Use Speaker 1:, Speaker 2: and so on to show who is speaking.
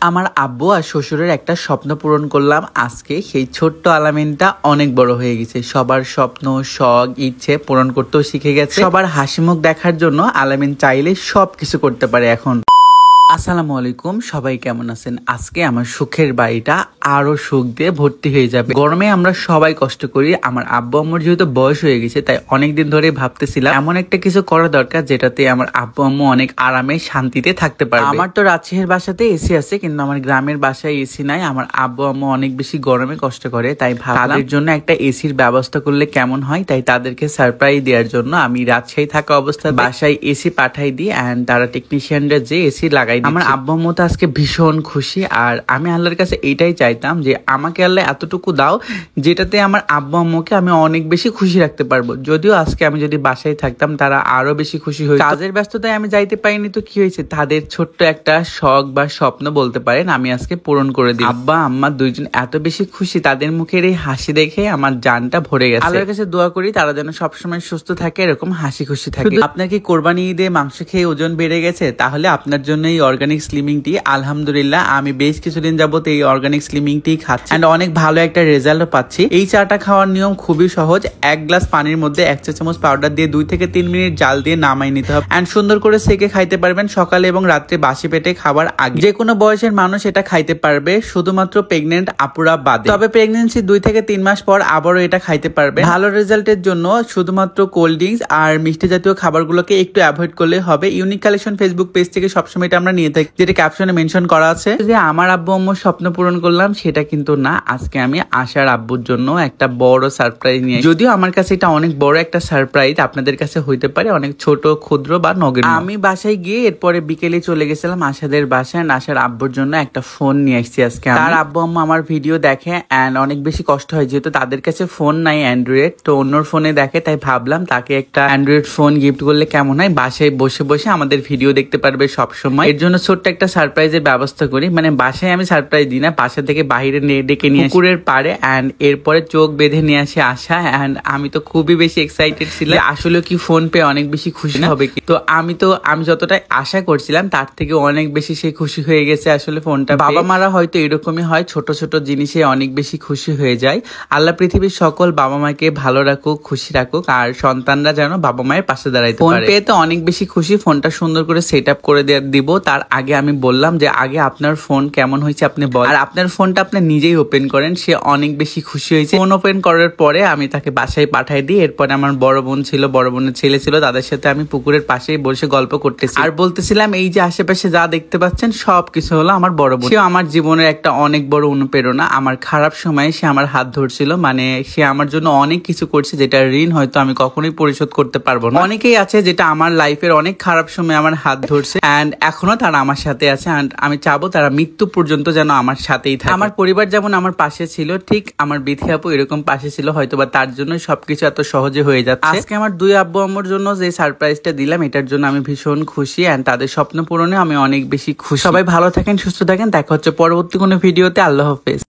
Speaker 1: আমার আব্বু আর শ্বশুরের একটা স্বপ্ন পূরণ করলাম আজকে। সেই ছোট্ট আলামিনটা অনেক বড় হয়ে গেছে, সবার স্বপ্ন শখ ইচ্ছে পূরণ করতেও শিখে গেছে। সবার হাসিমুখ দেখার জন্য আলামিন চাইলে সবকিছু করতে পারে এখন। আসসালামু আলাইকুম, সবাই কেমন আছেন? আজকে আমার সুখের বাড়িটা আরো সুখ দিয়ে ভর্তি হয়ে যাবে। গরমে আমরা সবাই কষ্ট করি, আমার আব্বু আম্মুর যেহেতু বয়স হয়ে গেছে তাই অনেকদিন ধরে ভাবতেছিলাম এমন একটা কিছু করা দরকার যেটাতে আমার আব্বু আম্মু অনেক আরামে শান্তিতে থাকতে পারবে। আমার তো রাজশাহীর বাসাতে এসি আছে, কিন্তু আমার গ্রামের বাসায় এসি নাই। আমার আব্বু আম্মু অনেক বেশি গরমে কষ্ট করে, তাই তাদের জন্য একটা এসির ব্যবস্থা করলে কেমন হয়। তাই তাদেরকে সারপ্রাইজ দেওয়ার জন্য আমি রাজশাহী থাকা অবস্থায় বাসায় এসি পাঠাই দিই এন্ড তারা টেকনিশিয়ানরা যে এসি লাগাই। আমার আব্বু আম্মু তো আজকে ভীষণ খুশি, আর আমি আল্লাহর কাছে এইটাই চাইতাম যে আমাকে আল্লাহ এতটুকু দাও যেটাতে আমার আব্বু আম্মুকে আমি অনেক বেশি খুশি রাখতে পারবো। যদিও আজকে আমি যদি বাসায় থাকতাম তারা আরো বেশি খুশি হতো। কাজের ব্যস্ততায় আমি যাইতে পারিনি, তো কি হয়েছে, তাদের ছোট্ট একটা শখ বা স্বপ্ন বলতে পারেন আমি আজকে পূরণ করে দিই। আব্বা আম্মা দুইজন এত বেশি খুশি, তাদের মুখের এই হাসি দেখে আমার জানটা ভরে গেছে। আল্লাহর কাছে দোয়া করি তারা যেন সবসময় সুস্থ থাকে, এরকম হাসি খুশি থাকে। আপনার কি কোরবানি ঈদে মাংস খেয়ে ওজন বেড়ে গেছে? তাহলে আপনার জন্য এই অর্গানিক স্লিমিং টি, আলহামদুলিল্লাহ আমি বেশ কিছুদিন যাবত এই অর্গানিক স্লিমিং টি খাচ্ছি এন্ড অনেক ভালো একটা রেজাল্ট পাচ্ছি। এই চাটা খাওয়ার নিয়ম খুবই সহজ। 1 গ্লাস পানির মধ্যে 1 চা চামচ পাউডার দিয়ে 2 থেকে 3 মিনিট জাল দিয়ে নামাই নিতে হবে এন্ড সুন্দর করে সেকে খাইতে পারবেন সকালে এবং রাত্রে বাসি পেটে খাবার আগে। যে কোনো বয়সের মানুষ এটা খাইতে পারবে, শুধুমাত্র প্রেগনেন্ট আপুরা বাদে। তবে প্রেগনেন্সি 2 থেকে 3 মাস পর আবারও এটা খাইতে পারবে। ভালো রেজাল্টের জন্য শুধুমাত্র কোল্ড ড্রিঙ্কস আর মিষ্টি জাতীয় খাবারগুলোকে একটু অ্যাভয়েড করলে হবে। ইউনিক কালেকশন ফেসবুক পেজ থেকে সবসময় এটা আমরা নিয়ে থাকি, যেটা ক্যাপশনে মেনশন করা আছে। যে আমার আব্বু আম্মুর স্বপ্ন পূরণ করলাম সেটা কিন্তু না, আজকে আমি আশার আব্বুর জন্য একটা বড় সারপ্রাইজ নিয়ে, যদিও আমার কাছে এটা অনেক বড় একটা সারপ্রাইজ, আপনাদের কাছে হইতে পারে অনেক ছোট ক্ষুদ্র বা নগণ্য। আমি বাসায় গিয়ে এরপরে বিকেলে চলে গেছিলাম আশাদের বাসায়, আশার আব্বুর জন্য একটা ফোন নিয়ে আসছি আজকে। তার আব্বু আম্মু আমার ভিডিও দেখে এন্ড অনেক বেশি কষ্ট হয়, যেহেতু তাদের কাছে ফোন নাই অ্যান্ড্রয়েড, তো অন্যর ফোনে দেখে, তাই ভাবলাম তাকে একটা অ্যান্ড্রয়েড ফোন গিফট করলে কেমন হয়, বাসায় বসে বসে আমাদের ভিডিও দেখতে পারবে সব সময়। এর জন্য ছোট্ট একটা সারপ্রাইজের ব্যবস্থা করি, মানে বাসায় আমি সারপ্রাইজ দিই না, বাসা থেকে বাইরে ডেকে নিয়ে পুকুরের পাড়ে এন্ড এরপরে চোখ বেঁধে নিয়ে আসে আশা। এন্ড আমি তো খুবই বেশি এক্সাইটেড ছিলাম, আসলে কি ফোন পেয়ে অনেক বেশি খুশি হবে কি। তো আমি যতটা আশা করছিলাম তার থেকে অনেক বেশি সে খুশি হয়ে গেছে। আসলে ফোনটা বাবা মারা হয়তো এরকমই হয়, ছোট ছোট জিনিসে অনেক বেশি খুশি হয়ে যায়। আল্লাহ পৃথিবীর সকল বাবা মাকে ভালো রাখুক, খুশি রাখুক, আর সন্তানরা যেন বাবা মায়ের পাশে দাঁড়াইতে পারে। ফোন পেয়ে তো অনেক বেশি খুশি, ফোনটা সুন্দর করে সেট আপ করে দিব। তার আগে আমি বললাম যে আগে আপনার ফোন কেমন হয়েছে আপনি বলেন, আর আপনার ফোনটা আপনি নিজেই ওপেন করেন। সে অনেক বেশি খুশি হয়েছে। ফোন ওপেন করার পরে আমি তাকে বাসায় পাঠাই দিই। এরপরে আমার বড় বোন ছিল, বড় বোনের ছেলে ছিল, তাদের সাথে আমি পুকুরের পাশেই বসে গল্প করতেছি আর বলতেছিলাম এই যে আশেপাশে যা দেখতে পাচ্ছেন সবকিছু হলো আমার বড় বোন। সে আমার জীবনের একটা অনেক বড় অনুপ্রেরণা। আমার খারাপ সময়ে সে আমার হাত ধরছিল, মানে সে আমার জন্য অনেক কিছু করছে যেটা ঋণ হয়তো আমি কখনোই পরিশোধ করতে পারবো না। অনেকেই আছে যেটা আমার লাইফের অনেক খারাপ সময় আমার হাত ধরছে এন্ড এখনো তারা আমার সাথে আছে এন্ড আমি চাবো তারা মৃত্যু পর্যন্ত যেন আমার সাথেই থাকে। আমার পরিবার যেমন আমার পাশে ছিল, ঠিক আমার বিথি আপু এরকম পাশে ছিল, হয়তোবা তার জন্য সবকিছু এত সহজে হয়ে যাচ্ছে। আজকে আমার 2 আব্বু আম্মুর জন্য যে সারপ্রাইজটা দিলাম এটার জন্য আমি ভীষণ খুশি এন্ড তাদের স্বপ্ন পূরণে আমি অনেক বেশি খুশি। সবাই ভালো থাকেন, সুস্থ থাকেন, দেখা হচ্ছে পরবর্তী কোনো ভিডিওতে। আল্লাহ হাফেজ।